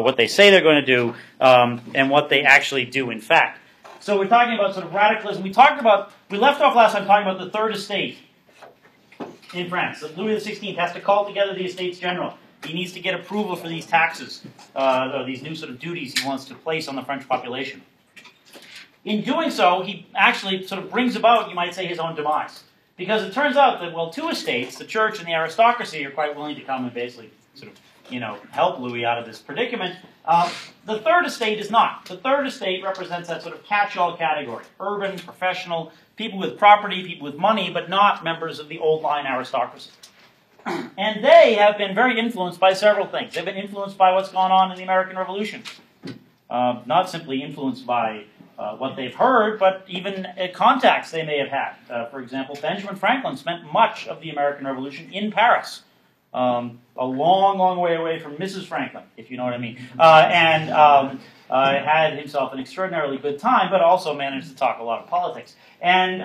what they say they're going to do, and what they actually do in fact. So we're talking about sort of radicalism. We left off last time talking about the Third Estate in France. So Louis XVI has to call together the Estates General. He needs to get approval for these taxes, or these new sort of duties he wants to place on the French population. In doing so, he actually sort of brings about, you might say, his own demise. Because it turns out that, well, two estates, the church and the aristocracy, are quite willing to come and basically sort of, help Louis out of this predicament. The Third Estate is not. The Third Estate represents that sort of catch-all category. Urban, professional, people with property, people with money, but not members of the old-line aristocracy. And they have been very influenced by several things. They've been influenced by what's gone on in the American Revolution. Not simply influenced by what they've heard, but even contacts they may have had. For example, Benjamin Franklin spent much of the American Revolution in Paris. A long, long way away from Mrs. Franklin, if you know what I mean. And had himself an extraordinarily good time, but also managed to talk a lot of politics. And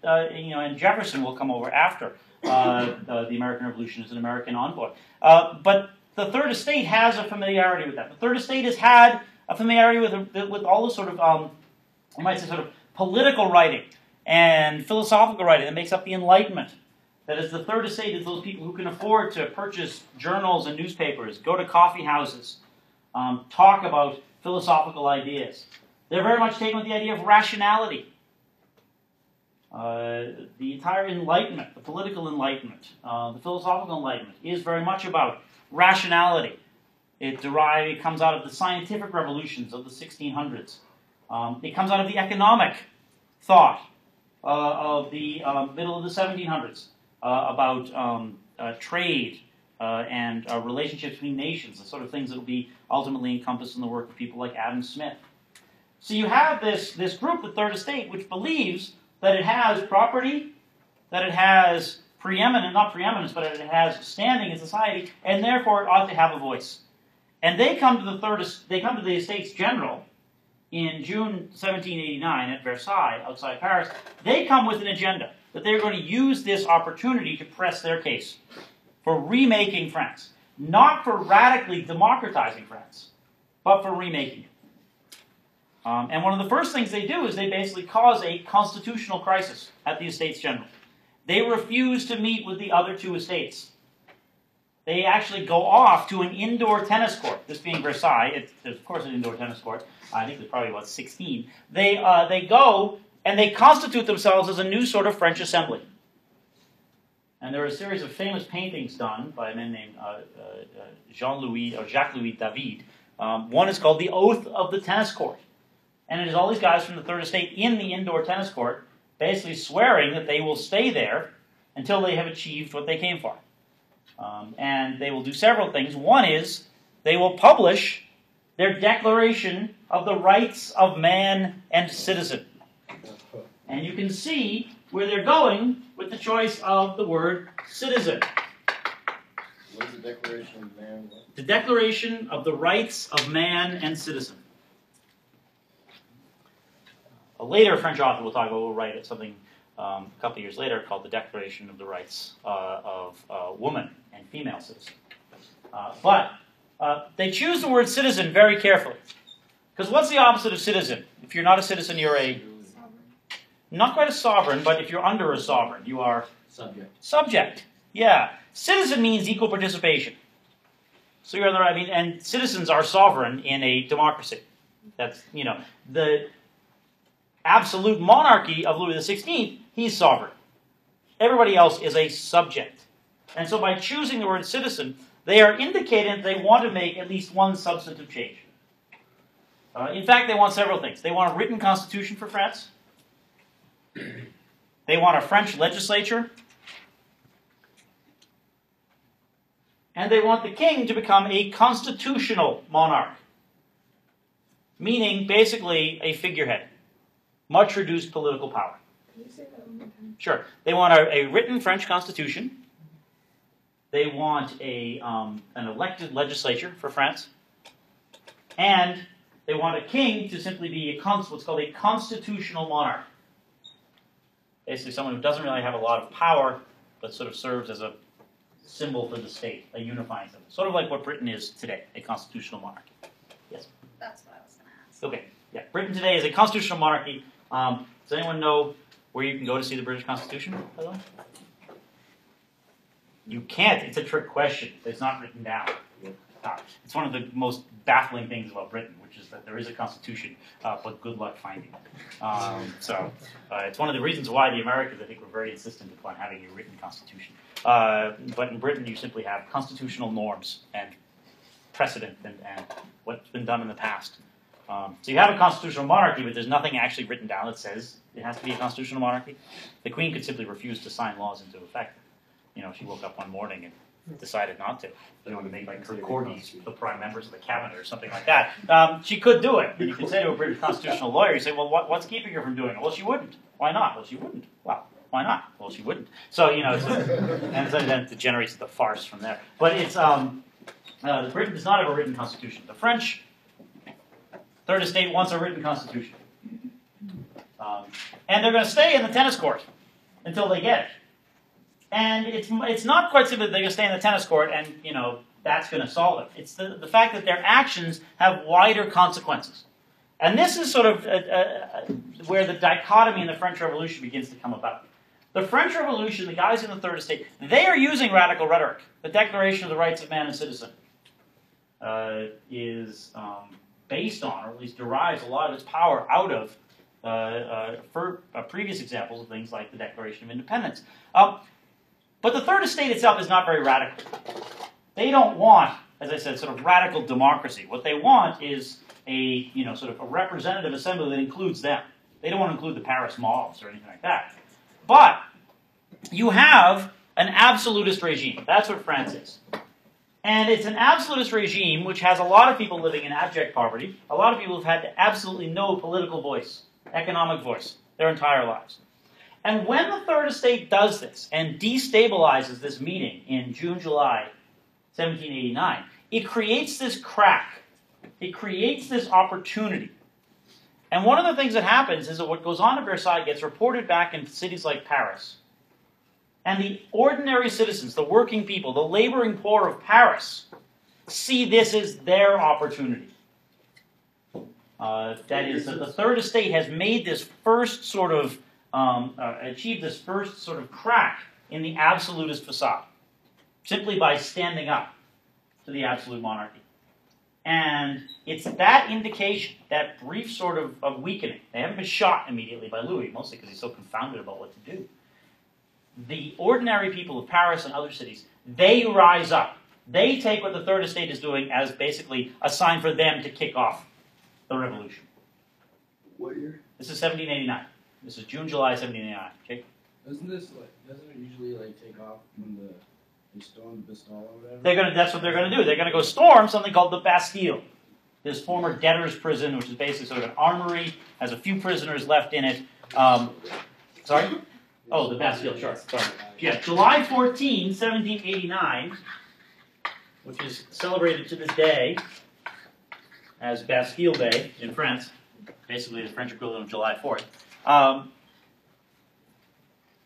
and Jefferson will come over after the American Revolution as an American envoy. But the Third Estate has a familiarity with that. The Third Estate has had a familiarity with all the sort of, you might say, sort of political writing and philosophical writing that makes up the Enlightenment. That is, the Third Estate is those people who can afford to purchase journals and newspapers, go to coffee houses, talk about philosophical ideas. They're very much taken with the idea of rationality. The entire Enlightenment, the political Enlightenment, the philosophical Enlightenment, is very much about rationality. It comes out of the scientific revolutions of the 1600s. It comes out of the economic thought of the middle of the 1700s about trade and relationships between nations, the sort of things that will be ultimately encompassed in the work of people like Adam Smith. So you have this group, the Third Estate, which believes that it has property, that it has not preeminence, but it has standing in society, and therefore it ought to have a voice. And they come to the Estates General in June 1789 at Versailles, outside Paris. They come with an agenda that they're going to use this opportunity to press their case for remaking France. Not for radically democratizing France, but for remaking it. And one of the first things they do is they basically cause a constitutional crisis at the Estates General. They refuse to meet with the other two estates. They actually go off to an indoor tennis court. This being Versailles, there's of course an indoor tennis court. I think there's probably about 16. They go and they constitute themselves as a new sort of French assembly. And there are a series of famous paintings done by a man named Jacques-Louis David. One is called The Oath of the Tennis Court. And it is all these guys from the Third Estate in the indoor tennis court basically swearing that they will stay there until they have achieved what they came for. And they will do several things. One is they will publish their Declaration of the Rights of Man and Citizen. And you can see where they're going with the choice of the word citizen. What is the Declaration of Man? The Declaration of the Rights of Man and Citizen. A later French author will write something a couple of years later called the Declaration of the Rights of Woman and Female Citizen. But they choose the word citizen very carefully. Because what's the opposite of citizen? If you're not a citizen, you're not quite a sovereign, but if you're under a sovereign, you are subject. Yeah. Citizen means equal participation. So you're on the right. And citizens are sovereign in a democracy. That's, the absolute monarchy of Louis XVI, he's sovereign. Everybody else is a subject. And so by choosing the word citizen, they are indicating that they want to make at least one substantive change. In fact, they want several things. They want a written constitution for France. They want a French legislature. And they want the king to become a constitutional monarch. Meaning, basically, a figurehead. Much reduced political power. Can you say that one more time? Sure. They want a written French constitution. They want an elected legislature for France. And they want a king to simply be what's called a constitutional monarch. Basically someone who doesn't really have a lot of power, but sort of serves as a symbol for the state, a unifying symbol. Sort of like what Britain is today, a constitutional monarchy. Yes? That's what I was going to ask. Okay, yeah. Britain today is a constitutional monarchy. Does anyone know where you can go to see the British Constitution, by the way? You can't. It's a trick question. It's not written down. It's one of the most baffling things about Britain, which is that there is a constitution, but good luck finding it. It's one of the reasons why the Americans, I think, were very insistent upon having a written constitution. But in Britain, you simply have constitutional norms and precedent and what's been done in the past. So you have a constitutional monarchy, but there's nothing actually written down that says it has to be a constitutional monarchy. The Queen could simply refuse to sign laws into effect. You know, she woke up one morning and decided not to. You know, to make like her corgis the prime members of the cabinet or something like that. She could do it. And you could say to a British constitutional lawyer, you say, well, what's keeping her from doing it? Well, she wouldn't. Why not? Well, she wouldn't. Well, why not? Well, she wouldn't. So, you know, and then it generates the farce from there. But it's, Britain does not have a written constitution. The French, third estate, wants a written constitution. And they're going to stay in the tennis court until they get it. And it's not quite simply that they're going to stay in the tennis court and, you know, that's going to solve it. It's the fact that their actions have wider consequences. And this is sort of where the dichotomy in the French Revolution begins to come about. The French Revolution, the guys in the Third Estate, they are using radical rhetoric. The Declaration of the Rights of Man and Citizen is based on, or at least derives a lot of its power out of previous examples of things like the Declaration of Independence. But the Third Estate itself is not very radical. They don't want, as I said, sort of radical democracy. What they want is a, you know, sort of a representative assembly that includes them. They don't want to include the Paris mobs or anything like that. But you have an absolutist regime. That's what France is. And it's an absolutist regime which has a lot of people living in abject poverty. A lot of people have had absolutely no political voice, economic voice, their entire lives. And when the Third Estate does this and destabilizes this meeting in June, July 1789, it creates this crack. It creates this opportunity. And one of the things that happens is that what goes on at Versailles gets reported back in cities like Paris. And the ordinary citizens, the working people, the laboring poor of Paris, see this as their opportunity. That is, that the Third Estate has made this first sort of achieved this first sort of crack in the absolutist facade, simply by standing up to the absolute monarchy. And it's that indication, that brief sort of weakening. They haven't been shot immediately by Louis, mostly because he's so confounded about what to do. The ordinary people of Paris and other cities, they rise up. They take what the Third Estate is doing as basically a sign for them to kick off the revolution. What year? This is 1789. This is June, July 1789. Okay? Doesn't it usually take off when they storm the Bastille or whatever? That's what they're going to do. They're going to go storm something called the Bastille. This former debtor's prison, which is basically sort of an armory, has a few prisoners left in it. Sorry? Oh, the Bastille, sure. Sorry. Yeah, July 14, 1789, which is celebrated to this day as Bastille Day in France, basically the French equivalent of July 4th.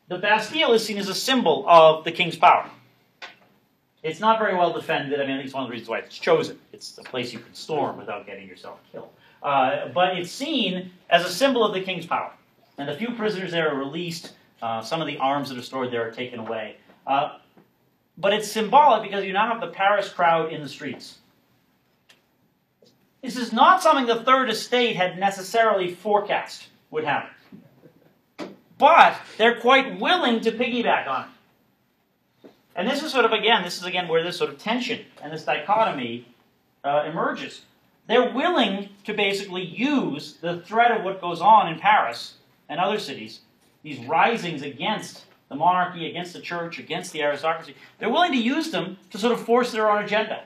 The Bastille is seen as a symbol of the king's power. It's not very well defended. I mean, I think it's one of the reasons why it's chosen. It's a place you can storm without getting yourself killed. But it's seen as a symbol of the king's power. And the few prisoners there are released. Some of the arms that are stored there are taken away. But it's symbolic because you now have the Paris crowd in the streets. This is not something the Third Estate had necessarily forecast would happen. But they're quite willing to piggyback on it. And this is sort of, again, where this sort of tension and this dichotomy emerges. They're willing to basically use the threat of what goes on in Paris and other cities, these risings against the monarchy, against the church, against the aristocracy. They're willing to use them to sort of force their own agenda.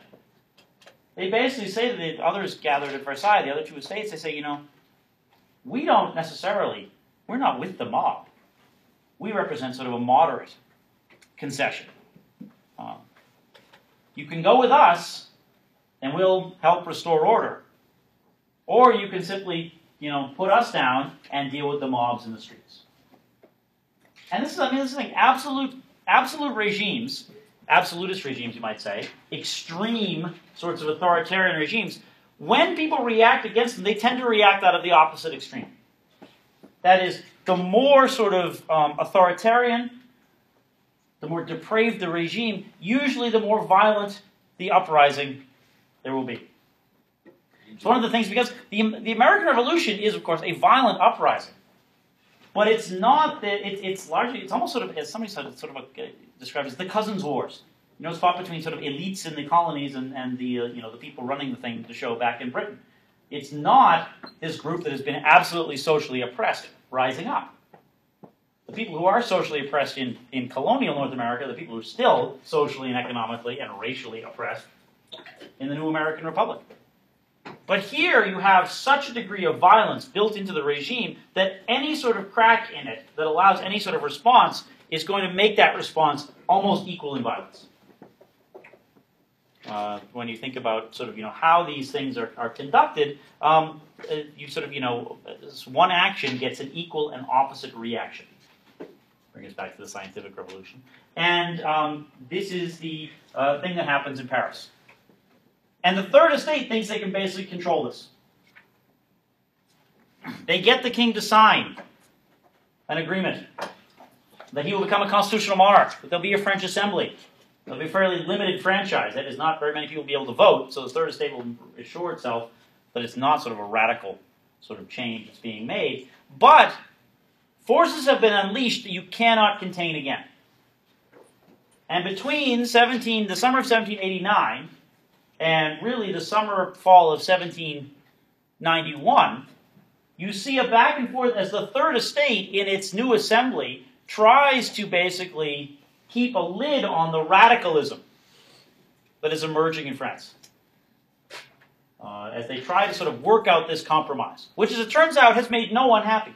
They basically say to the others gathered at Versailles, the other two estates, they say, you know, we're not with the mob. We represent sort of a moderate concession. You can go with us, and we'll help restore order. Or you can simply, put us down and deal with the mobs in the streets. And this is like absolute regimes, absolutist regimes, you might say, extreme sorts of authoritarian regimes, when people react against them, they tend to react out of the opposite extreme. That is, the more sort of authoritarian, the more depraved the regime, usually the more violent the uprising there will be. It's one of the things, because the American Revolution is, of course, a violent uprising. But it's not that, it's largely, it's almost sort of, as somebody said, it's sort of described as the Cousins' Wars. You know, it's fought between sort of elites in the colonies and the, the people running the thing, the show back in Britain. It's not this group that has been absolutely socially oppressed rising up. The people who are socially oppressed in colonial North America, the people who are still socially and economically and racially oppressed in the new American Republic. But here you have such a degree of violence built into the regime that any sort of crack in it that allows any sort of response is going to make that response almost equal in violence. When you think about sort of, how these things are conducted, you sort of, one action gets an equal and opposite reaction. Bring us back to the scientific revolution. And this is the thing that happens in Paris. And the Third Estate thinks they can basically control this. They get the king to sign an agreement that he will become a constitutional monarch, that there'll be a French assembly. There'll be a fairly limited franchise. That is, not very many people will be able to vote, so the Third Estate will assure itself that it's not sort of a radical sort of change that's being made. But forces have been unleashed that you cannot contain again. And between the summer of 1789 and really the fall of 1791, you see a back and forth as the Third Estate in its new assembly tries to basically keep a lid on the radicalism that is emerging in France. As they try to sort of work out this compromise, which as it turns out has made no one happy.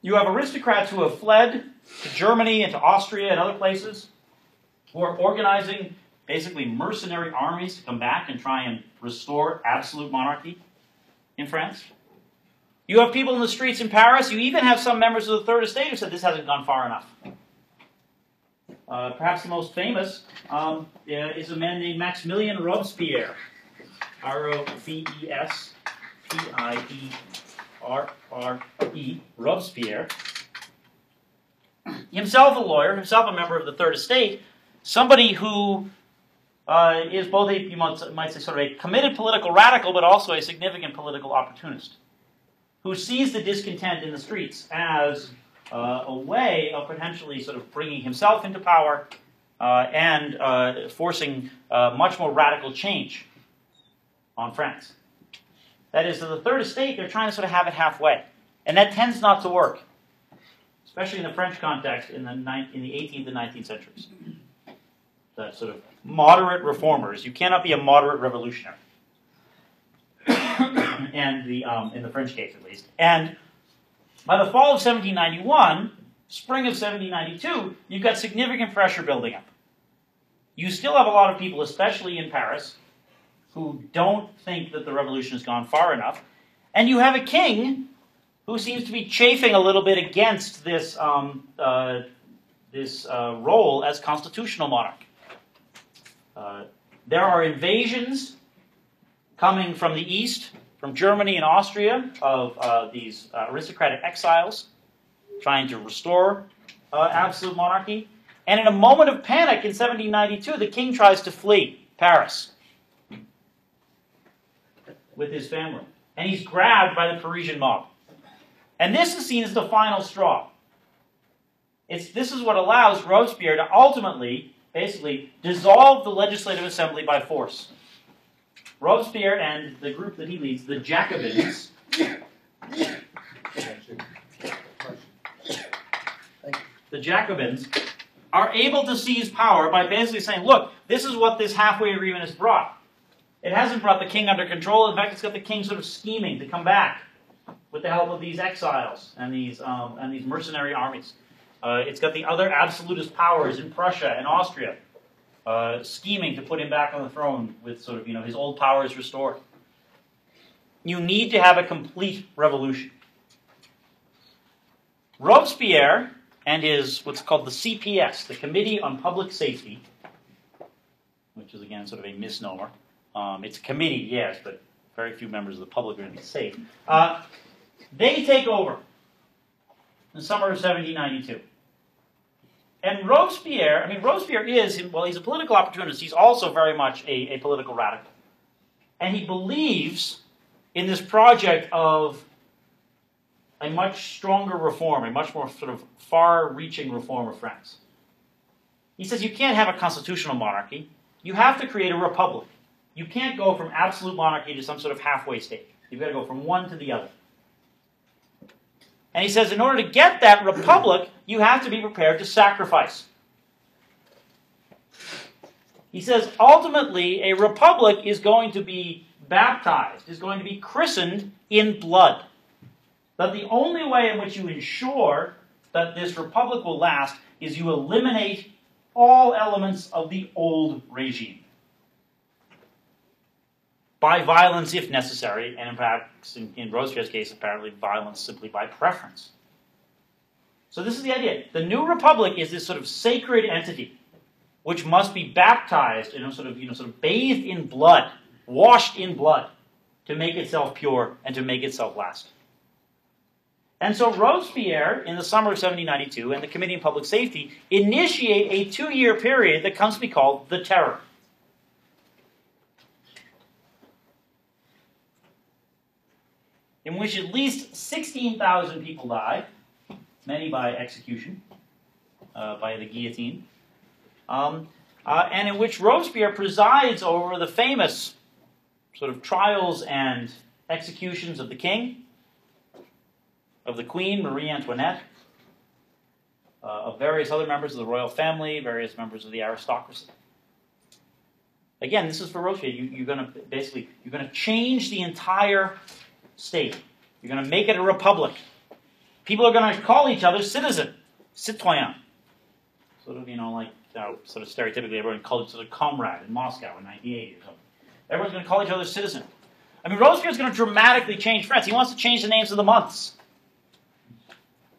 You have aristocrats who have fled to Germany and to Austria and other places, who are organizing basically mercenary armies to come back and try and restore absolute monarchy in France. You have people in the streets in Paris. You even have some members of the Third Estate who said this hasn't gone far enough. Perhaps the most famous is a man named Maximilien Robespierre. R-O-B-E-S-P-I-E-R-R-E, Robespierre. Himself a lawyer, himself a member of the Third Estate, somebody who is both you might say, sort of a committed political radical, but also a significant political opportunist, who sees the discontent in the streets as a way of potentially sort of bringing himself into power and forcing much more radical change on France. That is, to the Third Estate, they're trying to sort of have it halfway. And that tends not to work, especially in the French context in the 18th and 19th centuries. The sort of moderate reformers. You cannot be a moderate revolutionary. And in the French case, at least. And by the fall of 1791, spring of 1792, you've got significant pressure building up. You still have a lot of people, especially in Paris, who don't think that the revolution has gone far enough. And you have a king who seems to be chafing a little bit against this, role as constitutional monarch. There are invasions coming from the east, from Germany and Austria, of these aristocratic exiles trying to restore absolute monarchy. And in a moment of panic in 1792, the king tries to flee Paris with his family. And he's grabbed by the Parisian mob. And this is seen as the final straw. This is what allows Robespierre to ultimately, basically, dissolve the legislative assembly by force. Robespierre and the group that he leads, the Jacobins, are able to seize power by basically saying, look, this is what this halfway agreement has brought. It hasn't brought the king under control. In fact, it's got the king sort of scheming to come back with the help of these exiles and these mercenary armies. It's got the other absolutist powers in Prussia and Austria scheming to put him back on the throne with sort of, his old powers restored. You need to have a complete revolution. Robespierre and his, what's called the CPS, the Committee on Public Safety, which is again sort of a misnomer, It's a committee, yes, but very few members of the public are going to be safe. They take over in the summer of 1792. And Robespierre, Robespierre is, well, he's a political opportunist. He's also very much a political radical. And he believes in this project of a much stronger reform, a much more sort of far-reaching reform of France. He says you can't have a constitutional monarchy. You have to create a republic. You can't go from absolute monarchy to some sort of halfway state. You've got to go from one to the other. And he says in order to get that republic, you have to be prepared to sacrifice. He says ultimately a republic is going to be baptized, is going to be christened in blood. That the only way in which you ensure that this republic will last is you eliminate all elements of the old regime. By violence if necessary, and in fact, in Robespierre's case, apparently violence simply by preference. So this is the idea. The new republic is this sort of sacred entity which must be baptized, sort of bathed in blood, washed in blood, to make itself pure and to make itself last. And so Robespierre, in the summer of 1792, and the Committee on Public Safety initiate a 2-year period that comes to be called the Terror. In which at least 16,000 people die, many by execution, by the guillotine, and in which Robespierre presides over the famous sort of trials and executions of the king, of the queen, Marie Antoinette, of various other members of the royal family, various members of the aristocracy. Again, this is for Robespierre. You're going to change the entire state. You're going to make it a republic. People are going to call each other citizen, citoyen. Sort of, sort of stereotypically, everyone called each other comrade in Moscow in 1980 or something. Everyone's going to call each other citizen. Robespierre's going to dramatically change France. He wants to change the names of the months.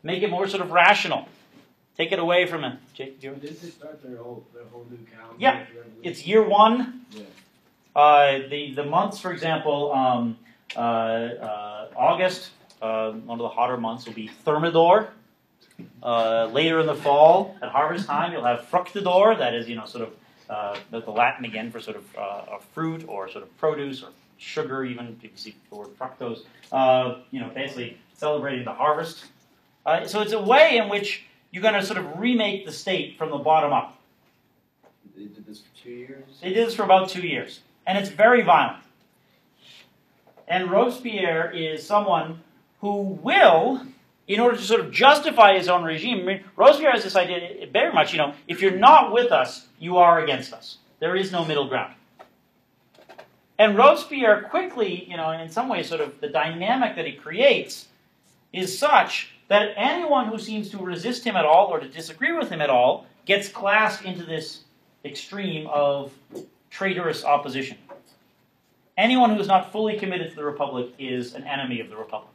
Make it more sort of rational. Take it away from it. Jake, do you Did they start their whole new calendar? Yeah, it's year one. Yeah. The months, for example, August, one of the hotter months, will be Thermidor. Later in the fall, at harvest time, you'll have Fructidor. That is, sort of the Latin again for sort of a fruit or sort of produce or sugar, even. You can see the word fructose. Basically celebrating the harvest. So it's a way in which you're going to sort of remake the state from the bottom up. They did this for 2 years? They did this for about 2 years. And it's very violent. And Robespierre is someone who will, in order to sort of justify his own regime, Robespierre has this idea, very much, if you're not with us, you are against us. There is no middle ground. And Robespierre quickly, in some ways, sort of the dynamic that he creates is such that anyone who seems to resist him at all or to disagree with him at all gets classed into this extreme of traitorous opposition. Anyone who is not fully committed to the Republic is an enemy of the Republic.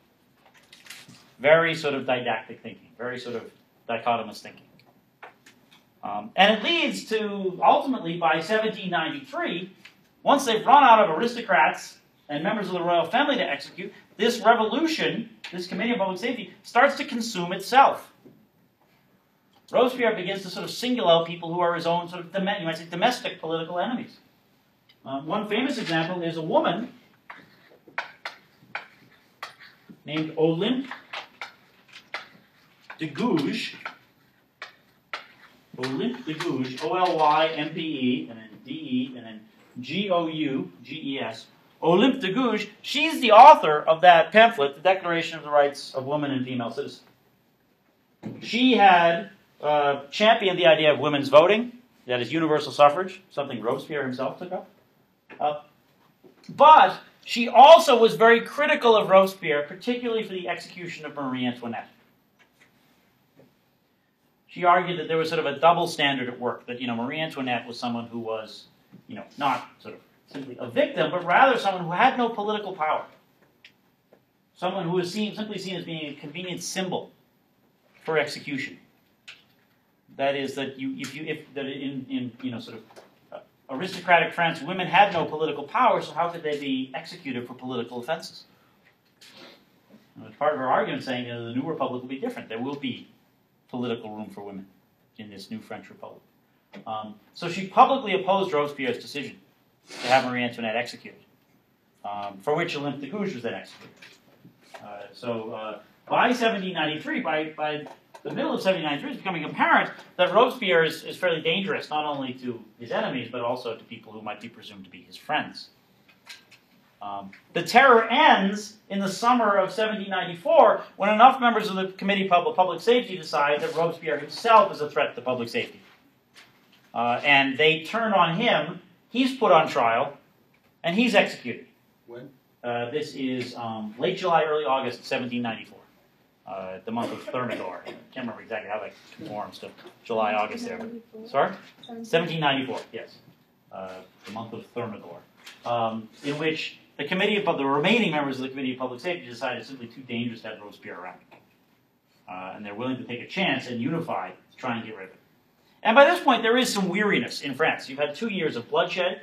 Very sort of didactic thinking, very sort of dichotomous thinking. And it leads to, ultimately, by 1793, once they've run out of aristocrats and members of the royal family to execute, this revolution, this Committee on Public Safety, starts to consume itself. Robespierre begins to sort of single out people who are his own sort of, you might say, domestic political enemies. One famous example is a woman named Olympe de Gouges. Olympe de Gouges, O-L-Y-M-P-E, and then D-E, and then G-O-U-G-E-S. Olympe de Gouges, she's the author of that pamphlet, The Declaration of the Rights of Women and Female Citizens. She had championed the idea of women's voting, that is universal suffrage, something Robespierre himself took up. But she also was very critical of Robespierre, particularly for the execution of Marie Antoinette. She argued that there was sort of a double standard at work, that Marie Antoinette was someone who was not sort of simply a victim, but rather someone who had no political power. Someone who was simply seen as being a convenient symbol for execution. That is, that aristocratic France, women had no political power, so how could they be executed for political offenses? And part of her argument saying the new republic will be different. There will be political room for women in this new French republic. So she publicly opposed Robespierre's decision to have Marie Antoinette executed, for which Olympe de Gouges was then executed. By 1793, by the middle of 1793, it's becoming apparent that Robespierre is fairly dangerous, not only to his enemies, but also to people who might be presumed to be his friends. The terror ends in the summer of 1794 when enough members of the Committee of Public Safety decide that Robespierre himself is a threat to public safety. And they turn on him, he's put on trial, and he's executed. When? This is late July, early August 1794. The month of Thermidor. I can't remember exactly how that conforms to July, August there. But, sorry? 1794, yes. The month of Thermidor. In which the remaining members of the Committee of Public Safety decided it's simply too dangerous to have Robespierre around. And they're willing to take a chance and unify to try and get rid of it. And by this point, there is some weariness in France. You've had 2 years of bloodshed,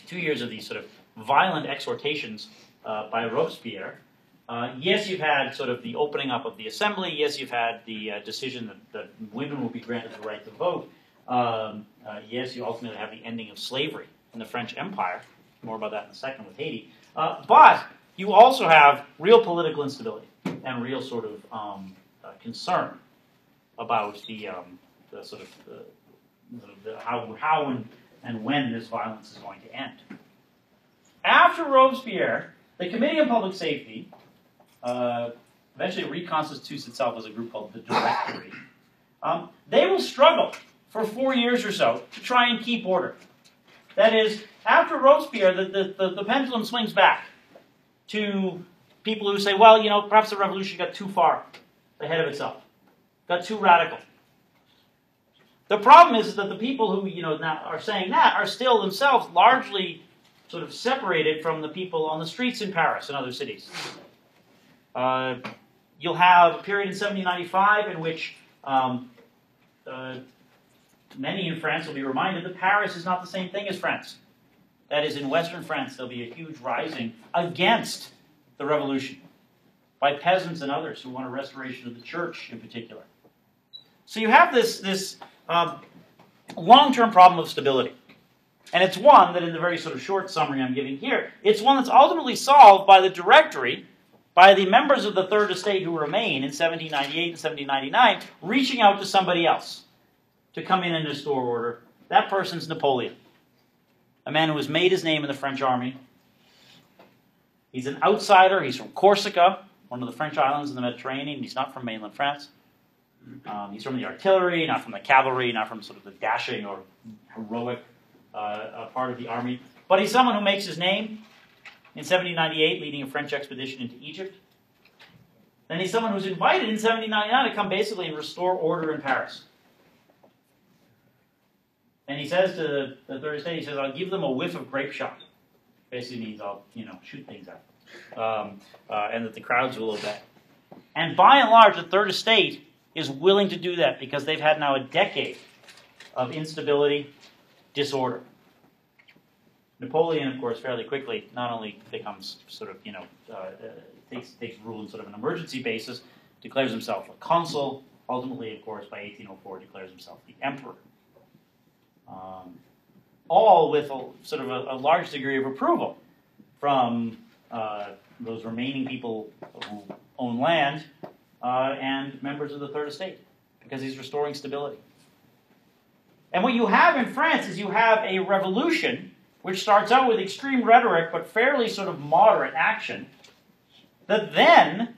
2 years of these sort of violent exhortations by Robespierre. Yes, you've had sort of the opening up of the assembly. Yes, you've had the decision that women will be granted the right to vote. Yes, you ultimately have the ending of slavery in the French Empire. More about that in a second with Haiti. But you also have real political instability and real sort of concern about the sort of how and when this violence is going to end. After Robespierre, the Committee on Public Safety eventually reconstitutes itself as a group called the Directory. They will struggle for 4 years or so to try and keep order. That is, after Robespierre, the pendulum swings back to people who say, well, you know, perhaps the revolution got too far ahead of itself, got too radical. The problem is that the people who now are saying that are still themselves largely sort of separated from the people on the streets in Paris and other cities. You'll have a period in 1795 in which many in France will be reminded that Paris is not the same thing as France. That is, in Western France, there'll be a huge rising against the revolution by peasants and others who want a restoration of the church in particular. So you have this long-term problem of stability. And it's one that, in the very sort of short summary I'm giving here, it's one that's ultimately solved by the Directory, by the members of the Third Estate who remain in 1798 and 1799, reaching out to somebody else to come in and restore order. That person's Napoleon, a man who has made his name in the French army. He's an outsider. He's from Corsica, one of the French islands in the Mediterranean. He's not from mainland France. He's from the artillery, not from the cavalry, not from sort of the dashing or heroic part of the army. But he's someone who makes his name in 1798, leading a French expedition into Egypt. Then he's someone who's invited in 1799 to come basically and restore order in Paris. And he says to the Third Estate, he says, I'll give them a whiff of grape shot. Basically means I'll, shoot things out. And that the crowds will obey. And by and large, the Third Estate is willing to do that because they've had now a decade of instability, disorder. Napoleon, of course, fairly quickly not only becomes sort of, takes rule in sort of an emergency basis, declares himself a consul, ultimately, of course, by 1804, declares himself the emperor. All with a large degree of approval from those remaining people who own land and members of the Third Estate, because he's restoring stability. And what you have in France is you have a revolution which starts out with extreme rhetoric but fairly sort of moderate action, that then,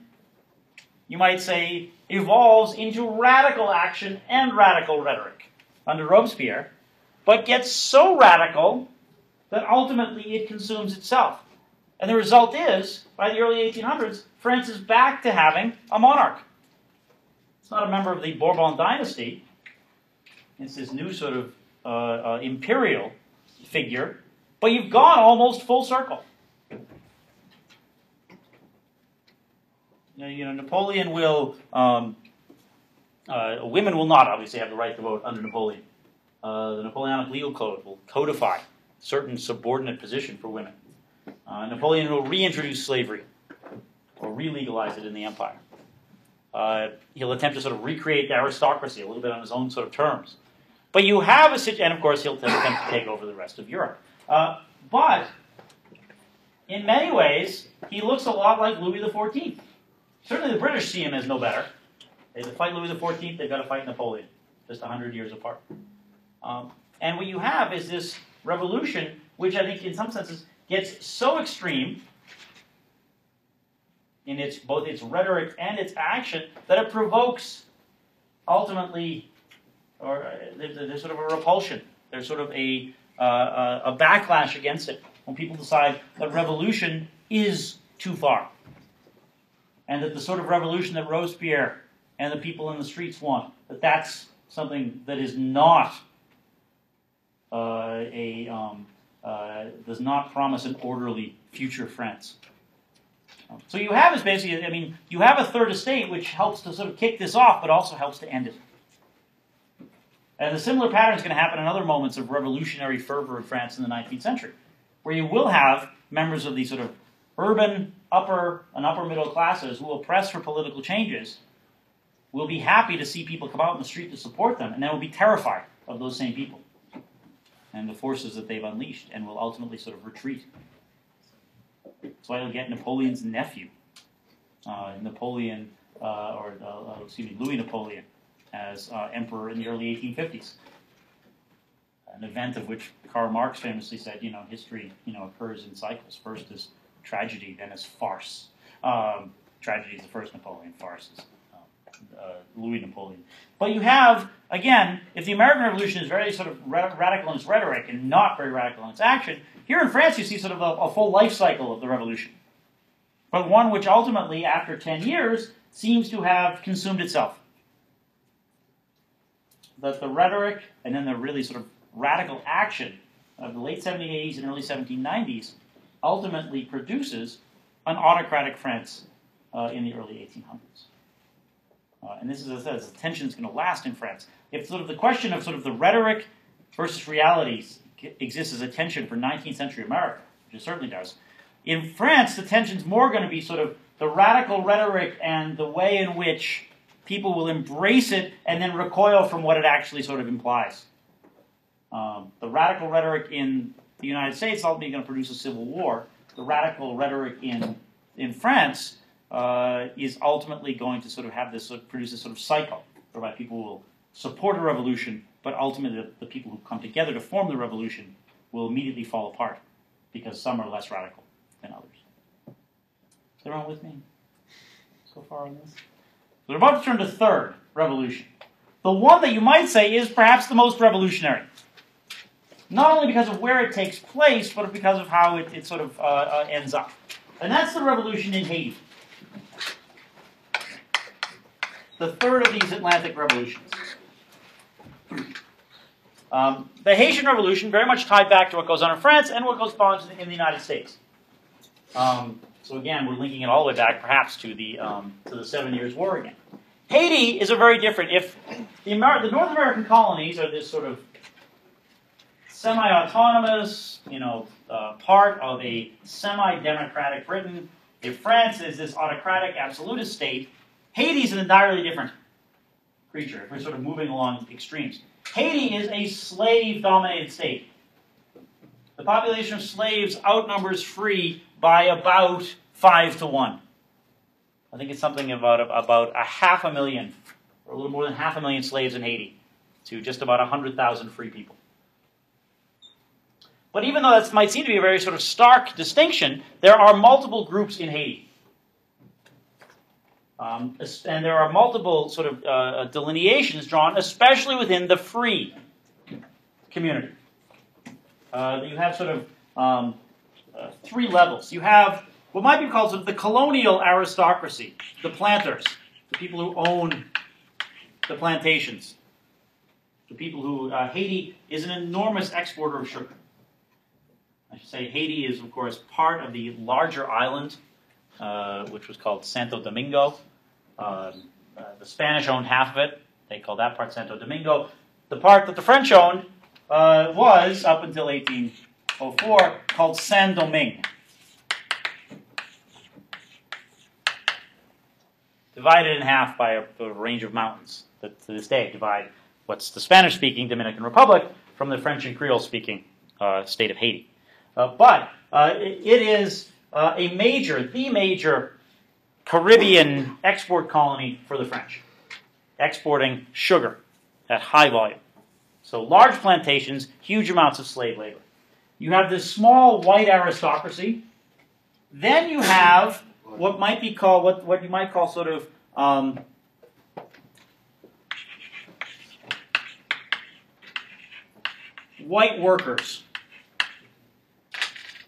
you might say, evolves into radical action and radical rhetoric under Robespierre, but gets so radical that ultimately it consumes itself. And the result is, by the early 1800s, France is back to having a monarch. It's not a member of the Bourbon dynasty. It's this new sort of imperial figure, but you've gone almost full circle. Napoleon will, women will not obviously have the right to vote under Napoleon. The Napoleonic legal code will codify certain subordinate position for women. Napoleon will reintroduce slavery or re-legalize it in the empire. He'll attempt to sort of recreate the aristocracy a little bit on his own sort of terms. But you have a situation, and of course he'll attempt to take over the rest of Europe. But in many ways, he looks a lot like Louis XIV. Certainly the British see him as no better. They fight Louis XIV, they've got to fight Napoleon, just 100 years apart. And what you have is this revolution, which I think in some senses gets so extreme in both its rhetoric and its action that it provokes ultimately, or there's sort of a repulsion. There's sort of a backlash against it when people decide that revolution is too far, and that the sort of revolution that Robespierre and the people in the streets want, that's something that is not does not promise an orderly future France. So you have is basically, I mean, you have a third estate which helps to sort of kick this off, but also helps to end it. And the similar pattern is going to happen in other moments of revolutionary fervor in France in the 19th century, where you will have members of the sort of urban upper and upper middle classes who will press for political changes, will be happy to see people come out in the street to support them, and then will be terrified of those same people and the forces that they've unleashed, and will ultimately sort of retreat. That's why you'll get Napoleon's nephew, Louis Napoleon, as emperor in the early 1850s. An event of which Karl Marx famously said, history, occurs in cycles. First as tragedy, then as farce. Tragedy is the first Napoleon, farce is Louis Napoleon. But you have, again, if the American Revolution is very sort of radical in its rhetoric and not very radical in its action, here in France you see sort of a full life cycle of the revolution. But one which ultimately, after 10 years, seems to have consumed itself. That the rhetoric and then the really sort of radical action of the late 1780s and early 1790s ultimately produces an autocratic France in the early 1800s. And this is, as I said, the tension is going to last in France. If sort of the question of sort of the rhetoric versus realities exists as a tension for 19th century America, which it certainly does, in France the tension's more going to be sort of the radical rhetoric and the way in which people will embrace it and then recoil from what it actually sort of implies. The radical rhetoric in the United States is ultimately going to produce a civil war. The radical rhetoric in France is ultimately going to sort of have this produce this sort of cycle whereby people will support a revolution, but ultimately the people who come together to form the revolution will immediately fall apart because some are less radical than others. Is everyone with me so far on this? We're about to turn to third revolution. The one that you might say is perhaps the most revolutionary. Not only because of where it takes place, but because of how it sort of ends up. And that's the revolution in Haiti. The third of these Atlantic revolutions. The Haitian Revolution very much tied back to what goes on in France and what goes on in the United States. So again, we're linking it all the way back, perhaps, to the 7 Years' War again. Haiti is a very different. If the North American colonies are this sort of semi-autonomous, part of a semi-democratic Britain, if France is this autocratic, absolutist state, Haiti is an entirely different creature. If we're sort of moving along extremes, Haiti is a slave-dominated state. The population of slaves outnumbers free by about 5 to 1. I think it's something about 500,000, or a little more than 500,000 slaves in Haiti, to just about 100,000 free people. But even though that might seem to be a very sort of stark distinction, there are multiple groups in Haiti. And there are multiple sort of delineations drawn, especially within the free community. You have sort of 3 levels. You have what might be called sort of the colonial aristocracy, the planters, the people who own the plantations, the people who, Haiti is an enormous exporter of sugar. I should say Haiti is, of course, part of the larger island, which was called Santo Domingo. The Spanish owned half of it. They called that part Santo Domingo. The part that the French owned was, up until 1804, called Saint-Domingue. Divided in half by a range of mountains that to this day divide what's the Spanish-speaking Dominican Republic from the French and Creole-speaking state of Haiti. But it is the major Caribbean export colony for the French, exporting sugar at high volume. So large plantations, huge amounts of slave labor. You have this small white aristocracy. Then you have what might be called, what you might call sort of white workers.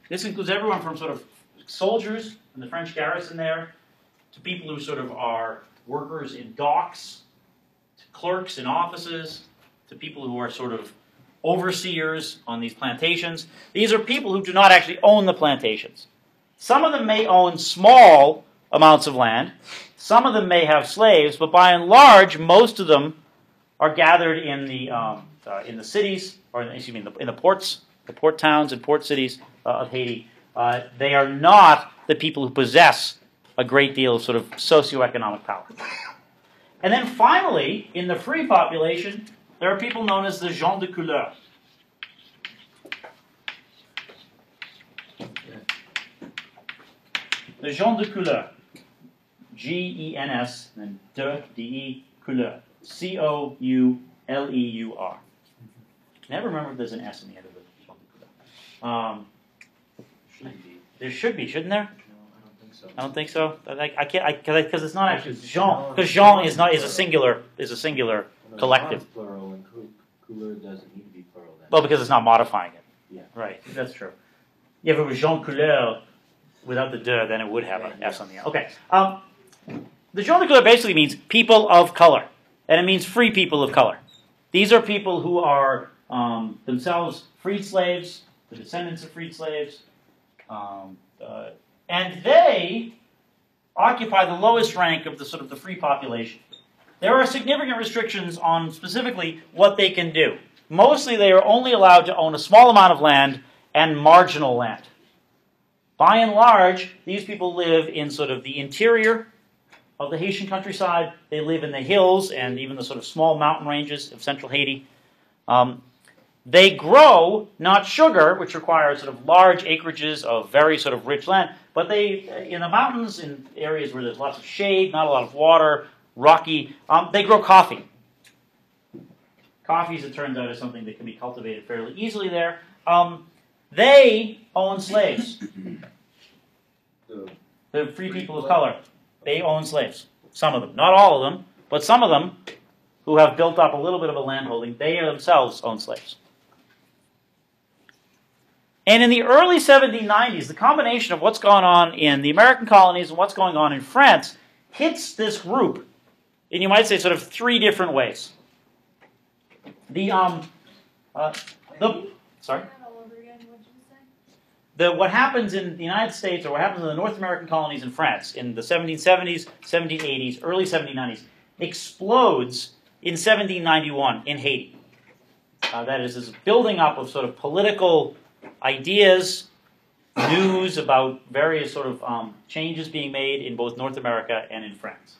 This includes everyone from sort of soldiers in the French garrison there, to people who sort of are workers in docks, to clerks in offices, to people who are sort of overseers on these plantations. These are people who do not actually own the plantations. Some of them may own small amounts of land. Some of them may have slaves, but by and large, most of them are gathered in the cities, or in the ports, the port towns and port cities of Haiti. They are not the people who possess a great deal of sort of socioeconomic power. And then finally, in the free population, there are people known as the gens de couleur. The gens de couleur. G-E-N-S, and de, D-E, couleur. C-O-U-L-E-U-R. Never remember if there's an S in the end of the gens de couleur. There should be, shouldn't there? I don't think so. I can't because it's not actually Jean. Because Jean is a singular collective. Plural and couleur doesn't need to be plural then. Well, because it's not modifying it. Yeah. Right. That's true. Yeah, if it was Jean Couleur without the de, then it would have an S on the end. Okay. The gens de couleur basically means people of color, and it means free people of color. These are people who are themselves freed slaves, the descendants of freed slaves. And they occupy the lowest rank of the sort of the free population. There are significant restrictions on specifically what they can do. Mostly they are only allowed to own a small amount of land and marginal land. By and large, these people live in sort of the interior of the Haitian countryside. They live in the hills and even the sort of small mountain ranges of central Haiti. They grow not sugar, which requires sort of large acreages of very sort of rich land, but they, in the mountains, in areas where there's lots of shade, not a lot of water, rocky, they grow coffee. Coffee, as it turns out, is something that can be cultivated fairly easily there. They own slaves. The free people of color, they own slaves. Some of them, not all of them, but some of them who have built up a little bit of a landholding, they themselves own slaves. And in the early 1790s, the combination of what's going on in the American colonies and what's going on in France hits this group in, you might say, sort of three different ways. What happens in the United States, or what happens in the North American colonies in France in the 1770s, 1780s, early 1790s, explodes in 1791 in Haiti. That is, this building up of sort of political ideas, news about various sort of changes being made in both North America and in France.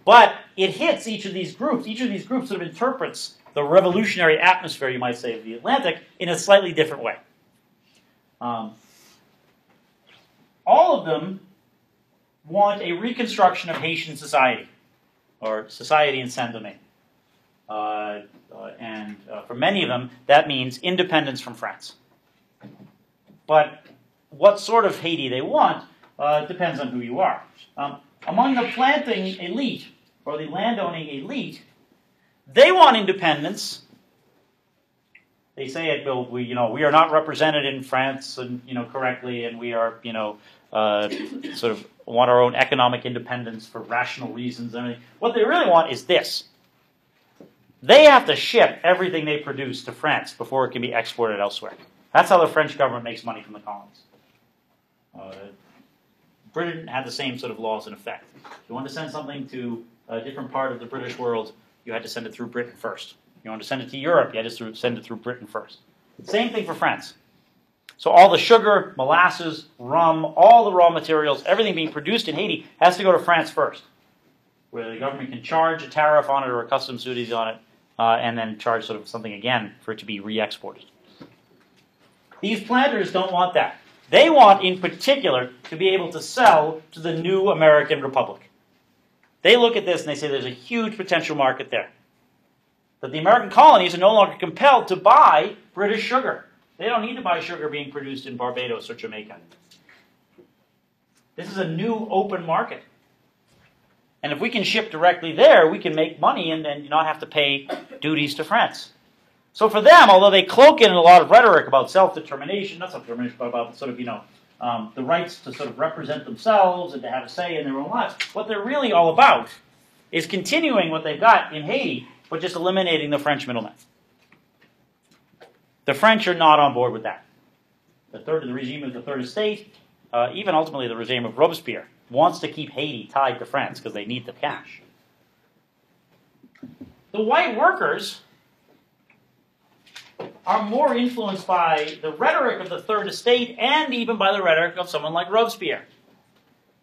But it hits each of these groups. Each of these groups sort of interprets the revolutionary atmosphere, you might say, of the Atlantic in a slightly different way. All of them want a reconstruction of Haitian society, or society in Saint-Domingue. And for many of them, that means independence from France. But what sort of Haiti they want depends on who you are. Among the planting elite, or the landowning elite, they want independence. They say it, well, we are not represented in France, and correctly, and we are, sort of want our own economic independence for rational reasons and everything. What they really want is this. They have to ship everything they produce to France before it can be exported elsewhere. That's how the French government makes money from the colonies. Britain had the same sort of laws in effect. If you wanted to send something to a different part of the British world, you had to send it through Britain first. You want to send it to Europe, you had to send it through Britain first. Same thing for France. So all the sugar, molasses, rum, all the raw materials, everything being produced in Haiti has to go to France first, where the government can charge a tariff on it or a customs duties on it, and then charge sort of something again for it to be re-exported. These planters don't want that. They want, in particular, to be able to sell to the new American Republic. They look at this and they say there's a huge potential market there. That the American colonies are no longer compelled to buy British sugar. They don't need to buy sugar being produced in Barbados or Jamaica. This is a new open market. And if we can ship directly there, we can make money and then not have to pay duties to France. So for them, although they cloak in a lot of rhetoric about self-determination, not self-determination, but about sort of, the rights to sort of represent themselves and to have a say in their own lives, what they're really all about is continuing what they've got in Haiti, but just eliminating the French middlemen. The French are not on board with that. The regime of the Third Estate, even ultimately the regime of Robespierre, wants to keep Haiti tied to France because they need the cash. The white workers are more influenced by the rhetoric of the Third Estate and even by the rhetoric of someone like Robespierre.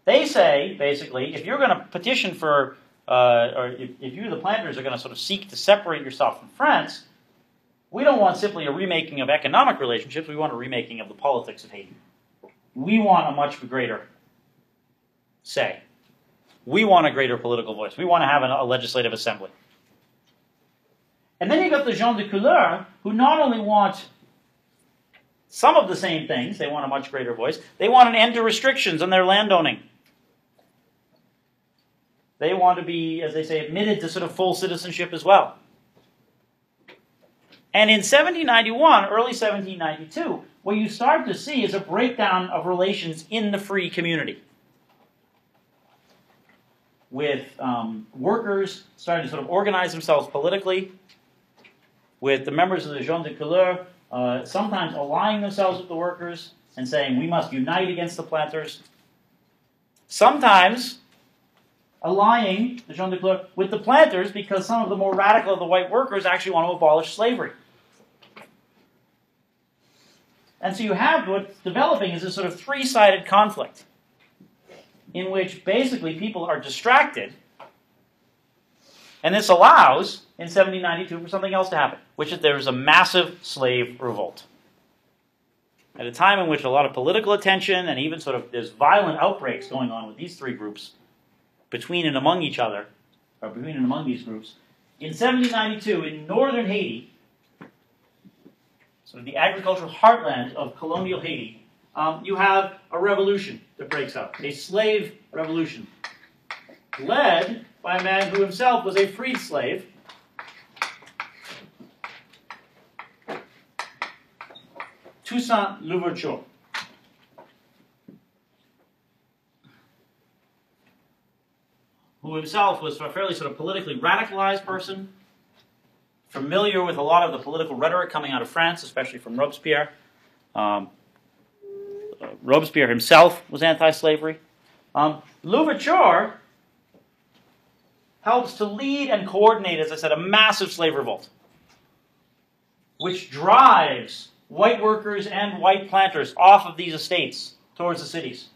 They say, basically, if you're going to petition for, or if you, the planters, are going to sort of seek to separate yourself from France, we don't want simply a remaking of economic relationships, we want a remaking of the politics of Haiti. We want a much greater say. We want a greater political voice. We want to have a legislative assembly. And then you've got the gens de couleur, who not only want some of the same things, they want a much greater voice, they want an end to restrictions on their landowning. They want to be, as they say, admitted to sort of full citizenship as well. And in 1791, early 1792, what you start to see is a breakdown of relations in the free community, with workers starting to sort of organize themselves politically, with the members of the gens de couleur sometimes allying themselves with the workers and saying, we must unite against the planters. Sometimes allying the gens de couleur with the planters because some of the more radical of the white workers actually want to abolish slavery. And so you have what's developing is this sort of three-sided conflict in which basically people are distracted. And this allows, in 1792, for something else to happen, which is there is a massive slave revolt. At a time in which a lot of political attention and even sort of there's violent outbreaks going on with these three groups, between and among each other, or between and among these groups, in 1792, in northern Haiti, sort of the agricultural heartland of colonial Haiti, you have a revolution that breaks out, a slave revolution, led by a man who himself was a freed slave, Toussaint Louverture. Who himself was a fairly sort of politically radicalized person, familiar with a lot of the political rhetoric coming out of France, especially from Robespierre. Robespierre himself was anti-slavery. Louverture helps to lead and coordinate, as I said, a massive slave revolt, which drives white workers and white planters off of these estates towards the cities.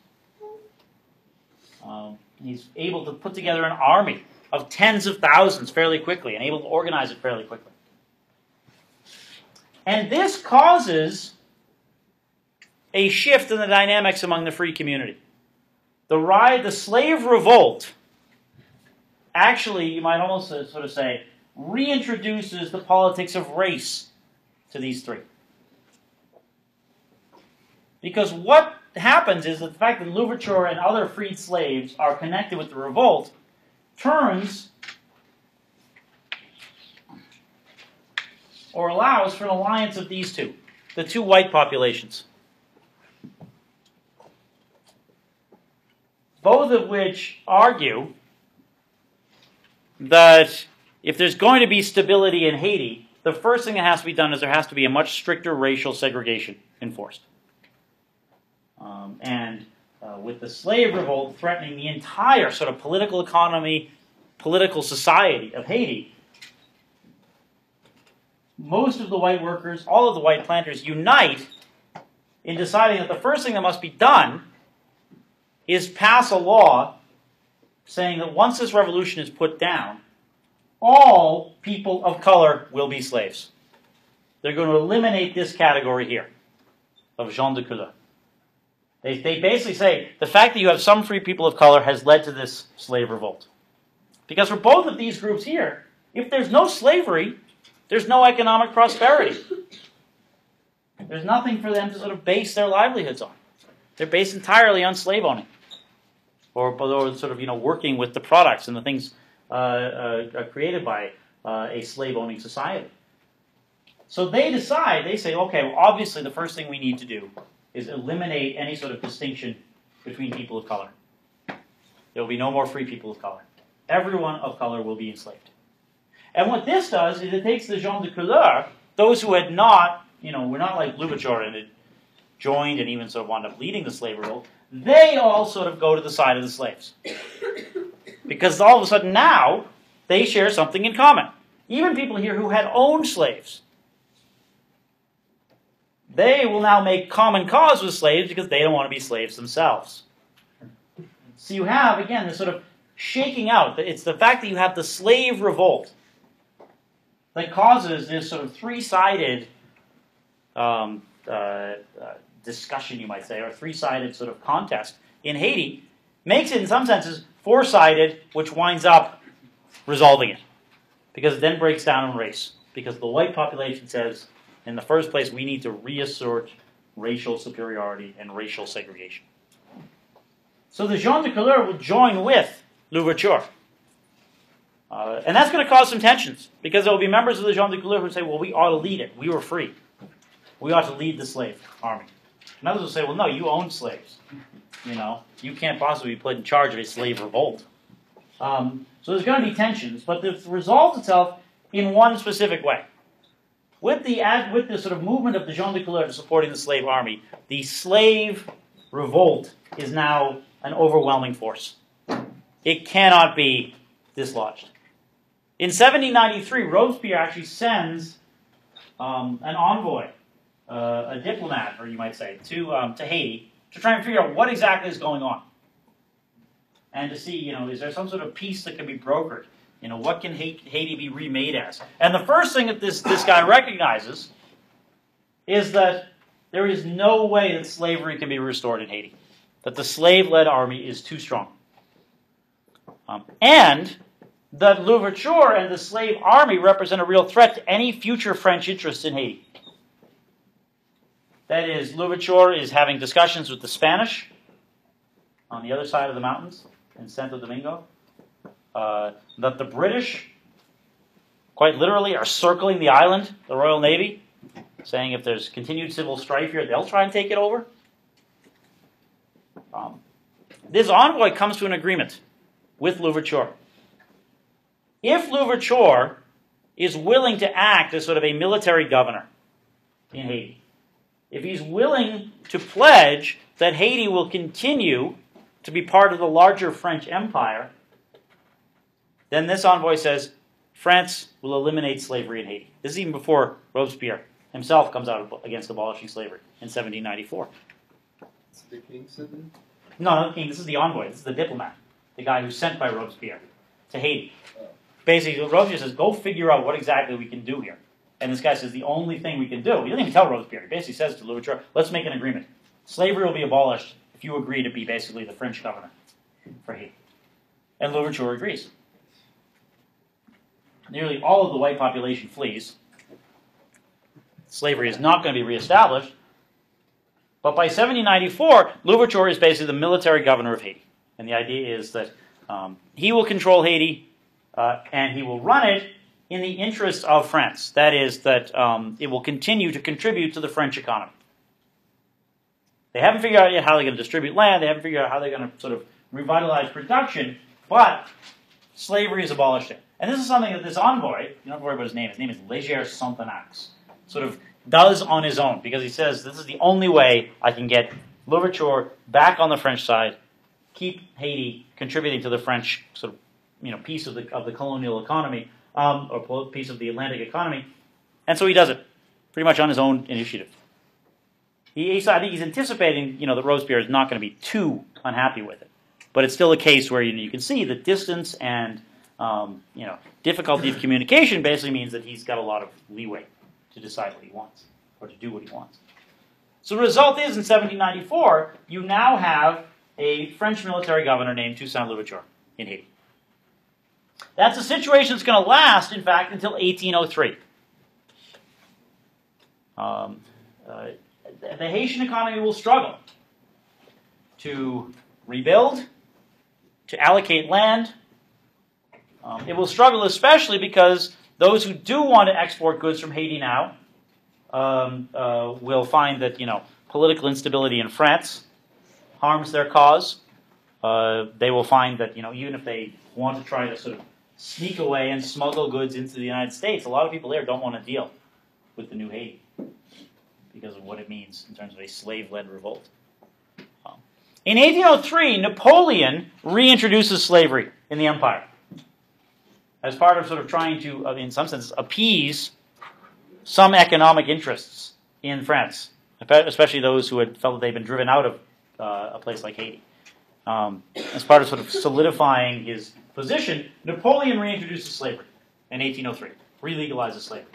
He's able to put together an army of tens of thousands fairly quickly and able to organize it fairly quickly. And this causes a shift in the dynamics among the free community. The slave revolt actually, you might almost sort of say, reintroduces the politics of race to these three. Because what happens is that the fact that Louverture and other freed slaves are connected with the revolt turns or allows for an alliance of these two, the two white populations. Both of which argue that if there's going to be stability in Haiti, the first thing that has to be done is there has to be a much stricter racial segregation enforced. With the slave revolt threatening the entire sort of political economy, political society of Haiti, most of the white workers, all of the white planters, unite in deciding that the first thing that must be done is pass a law saying that once this revolution is put down, all people of color will be slaves. They're going to eliminate this category here of gens de couleur. They basically say the fact that you have some free people of color has led to this slave revolt. Because for both of these groups here, if there's no slavery, there's no economic prosperity. There's nothing for them to sort of base their livelihoods on. They're based entirely on slave owning, or sort of working with the products and the things created by a slave owning society. So they decide. They say, okay, well, obviously the first thing we need to do is eliminate any sort of distinction between people of color. There will be no more free people of color. Everyone of color will be enslaved. And what this does is it takes the gens de couleur, those who had not, were not like Louverture and had joined and even sort of wound up leading the slave revolt, they all sort of go to the side of the slaves. Because all of a sudden now, they share something in common. Even people here who had owned slaves. They will now make common cause with slaves because they don't want to be slaves themselves. So you have, again, this sort of shaking out. It's the fact that you have the slave revolt that causes this sort of three-sided discussion, you might say, or three-sided sort of contest in Haiti, makes it, in some senses, four-sided, which winds up resolving it. Because it then breaks down in race. Because the white population says, in the first place, we need to reassert racial superiority and racial segregation. So the gens de couleur will join with Louverture. And that's going to cause some tensions, because there will be members of the gens de couleur who say, well, we ought to lead it. We were free. We ought to lead the slave army. And others will say, well, no, you own slaves. You can't possibly be put in charge of a slave revolt. So there's going to be tensions, but it resolves itself in one specific way. With the sort of movement of the gens de couleur to supporting the slave army, the slave revolt is now an overwhelming force. It cannot be dislodged. In 1793, Robespierre actually sends an envoy, a diplomat, or you might say, to Haiti to try and figure out what exactly is going on. And to see, is there some sort of peace that can be brokered? What can Haiti be remade as? And the first thing that this guy recognizes is that there is no way that slavery can be restored in Haiti. That the slave-led army is too strong. And that Louverture and the slave army represent a real threat to any future French interests in Haiti. That is, Louverture is having discussions with the Spanish on the other side of the mountains in Santo Domingo. That the British, quite literally, are circling the island, the Royal Navy, saying if there's continued civil strife here, they'll try and take it over. This envoy comes to an agreement with Louverture. If Louverture is willing to act as sort of a military governor in Haiti, if he's willing to pledge that Haiti will continue to be part of the larger French Empire, then this envoy says, France will eliminate slavery in Haiti. This is even before Robespierre himself comes out against abolishing slavery in 1794. It's the king said that? No, not the king. This is the envoy. This is the diplomat, the guy who's sent by Robespierre to Haiti. Basically, Robespierre says, go figure out what exactly we can do here. And this guy says, the only thing we can do, he doesn't even tell Robespierre, he basically says to Louverture, let's make an agreement. Slavery will be abolished if you agree to be basically the French governor for Haiti. And Louverture agrees. Nearly all of the white population flees. Slavery is not going to be reestablished. But by 1794, Louverture is basically the military governor of Haiti. And the idea is that he will control Haiti, and he will run it in the interest of France. That is, that it will continue to contribute to the French economy. They haven't figured out yet how they're going to distribute land. They haven't figured out how they're going to sort of revitalize production. But slavery is abolished there. And this is something that this envoy, you don't have to worry about his name is Léger Sonthonax, sort of does on his own, because he says, this is the only way I can get Louverture back on the French side, keep Haiti contributing to the French sort of, piece of the colonial economy, or piece of the Atlantic economy, And so he does it, pretty much on his own initiative. I think he's anticipating, that Robespierre is not going to be too unhappy with it. But it's still a case where you can see that distance and difficulty of communication basically means that he's got a lot of leeway to decide what he wants or to do what he wants. So the result is, in 1794, you now have a French military governor named Toussaint Louverture in Haiti. That's a situation that's going to last, in fact, until 1803. The Haitian economy will struggle to rebuild, to allocate land. It will struggle especially because those who do want to export goods from Haiti now will find that political instability in France harms their cause. They will find that even if they want to try to sort of sneak away and smuggle goods into the United States, a lot of people there don't want to deal with the new Haiti because of what it means in terms of a slave-led revolt. In 1803, Napoleon reintroduces slavery in the empire as part of sort of trying to, in some sense, appease some economic interests in France, especially those who had felt that they'd been driven out of a place like Haiti. As part of sort of solidifying his position, Napoleon reintroduces slavery in 1803, re-legalizes slavery.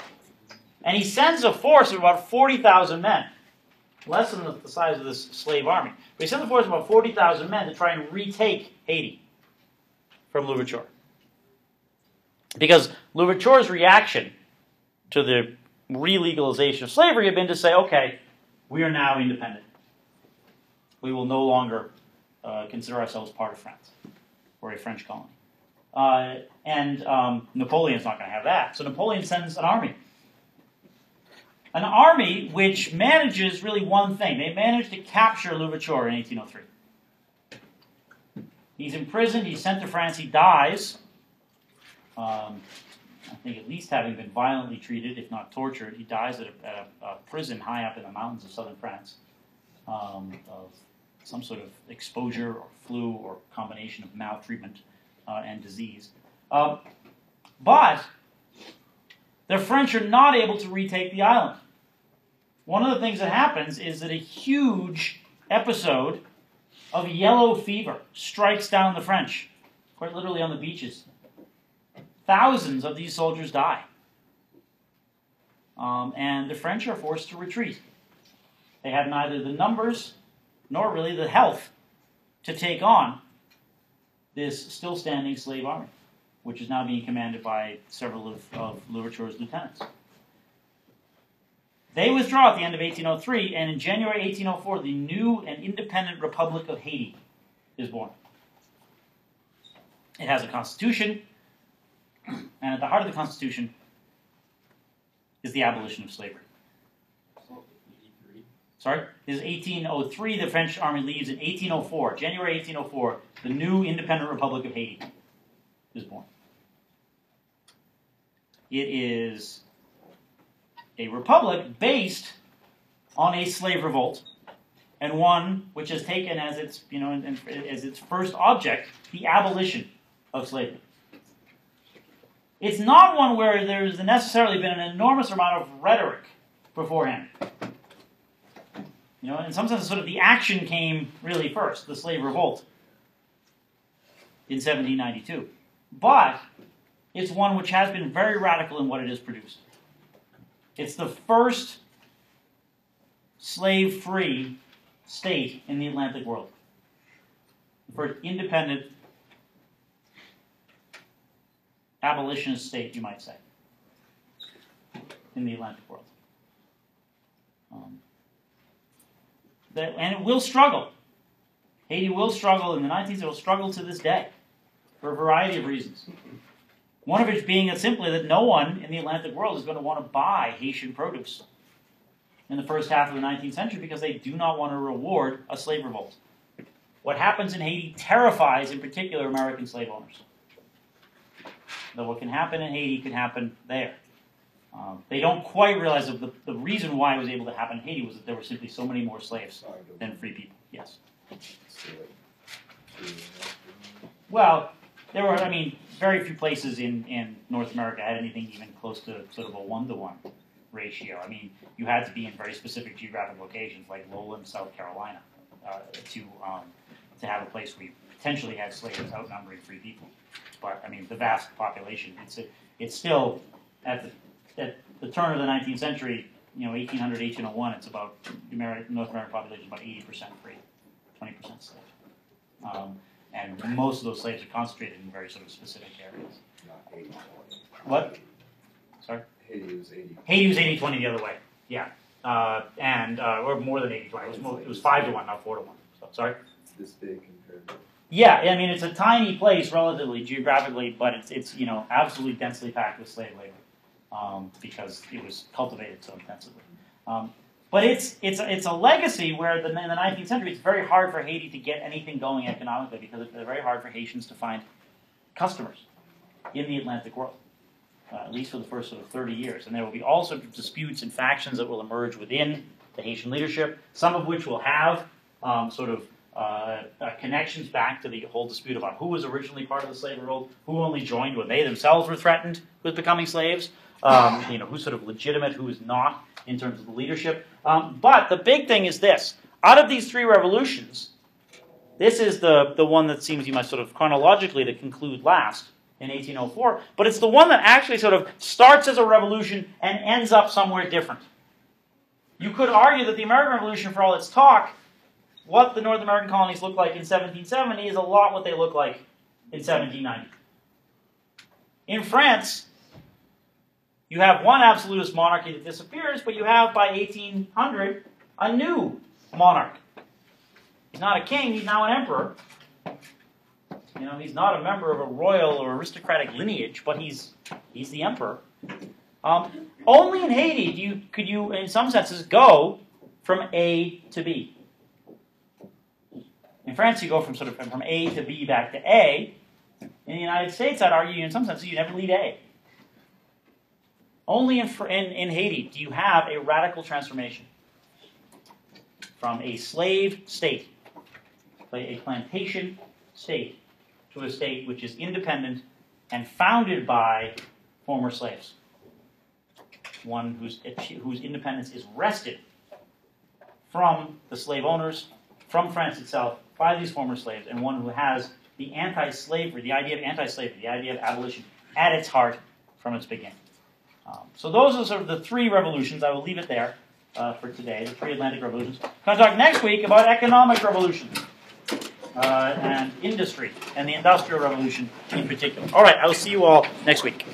And he sends a force of about 40,000 men, less than the size of this slave army. But he sends a force of about 40,000 men to try and retake Haiti from Louverture. Because Louverture's reaction to the re-legalization of slavery had been to say, okay, we are now independent. We will no longer consider ourselves part of France or a French colony. And Napoleon's not going to have that. So Napoleon sends an army. An army which manages really one thing. They manage to capture Louverture in 1803. He's imprisoned. He's sent to France. He dies. I think at least having been violently treated, if not tortured. He dies at a prison high up in the mountains of southern France of some sort of exposure or flu or combination of maltreatment and disease. But the French are not able to retake the island. One of the things that happens is that a huge episode of yellow fever strikes down the French, quite literally on the beaches. Thousands of these soldiers die. And the French are forced to retreat. They have neither the numbers nor really the health to take on this still standing slave army, which is now being commanded by several of Louverture's lieutenants. They withdraw at the end of 1803, and in January 1804, the new and independent Republic of Haiti is born. It has a constitution, and at the heart of the constitution is the abolition of slavery. Sorry? This is 1803. The French army leaves in 1804. January 1804, the new independent Republic of Haiti is born. It is a republic based on a slave revolt, and one which has taken as its, as its first object the abolition of slavery. It's not one where there's necessarily been an enormous amount of rhetoric beforehand. In some sense, sort of the action came really first, the slave revolt in 1792. But it's one which has been very radical in what it has produced. It's the first slave-free state in the Atlantic world. The first independent abolitionist state, you might say, in the Atlantic world. And it will struggle. Haiti will struggle in the 19th. It will struggle to this day for a variety of reasons. One of which being simply that no one in the Atlantic world is going to want to buy Haitian produce in the first half of the 19th century because they do not want to reward a slave revolt. What happens in Haiti terrifies, in particular, American slave owners. Though what can happen in Haiti can happen there. They don't quite realize that the reason why it was able to happen in Haiti was that there were simply so many more slaves than free people. Yes. Well, there were, very few places in North America had anything even close to sort of a one-to-one. ratio. I mean, you had to be in very specific geographic locations like Lowland, South Carolina, to have a place where you potentially had slaves outnumbering free people. But I mean, the vast population. It's still at the turn of the 19th century. 1800, 1801. It's about North American population is about 80% free, 20% slave, and most of those slaves are concentrated in very sort of specific areas. Not 80. What? Sorry. Haiti was 80. Haiti was 80-20 the other way. Yeah, or more than 80-20. It was 5-1, not 4-1. So, sorry. It's this big compared to. Yeah, I mean it's a tiny place relatively geographically, but it's absolutely densely packed with slave labor because it was cultivated so intensively. But it's a legacy where in the 19th century it's very hard for Haiti to get anything going economically because it's very hard for Haitians to find customers in the Atlantic world. At least for the first sort of 30 years. And there will be all sorts of disputes and factions that will emerge within the Haitian leadership, some of which will have connections back to the whole dispute about who was originally part of the slave world, who only joined when they themselves were threatened with becoming slaves, who's sort of legitimate, who is not in terms of the leadership. But the big thing is this. Out of these three revolutions, this is the one that seems you must sort of chronologically to conclude last, in 1804, but it's the one that actually sort of starts as a revolution and ends up somewhere different. You could argue that the American Revolution, for all its talk, what the North American colonies look like in 1770 is a lot what they look like in 1790. In France, you have one absolutist monarchy that disappears, but you have, by 1800, a new monarch. He's not a king, he's now an emperor. He's not a member of a royal or aristocratic lineage, but he's the emperor. Only in Haiti could you, in some senses, go from A to B. In France, you go from A to B back to A. In the United States, I'd argue, in some senses, you never leave A. Only in Haiti do you have a radical transformation from a slave state, a plantation state, to a state which is independent and founded by former slaves. One whose independence is wrested from the slave owners, from France itself, by these former slaves, and one who has the anti-slavery, the idea of anti-slavery, the idea of abolition at its heart from its beginning. So those are sort of the three revolutions. I will leave it there for today, the three Atlantic revolutions. I'm going to talk next week about economic revolutions. And industry, and the Industrial Revolution in particular. All right, I will see you all next week.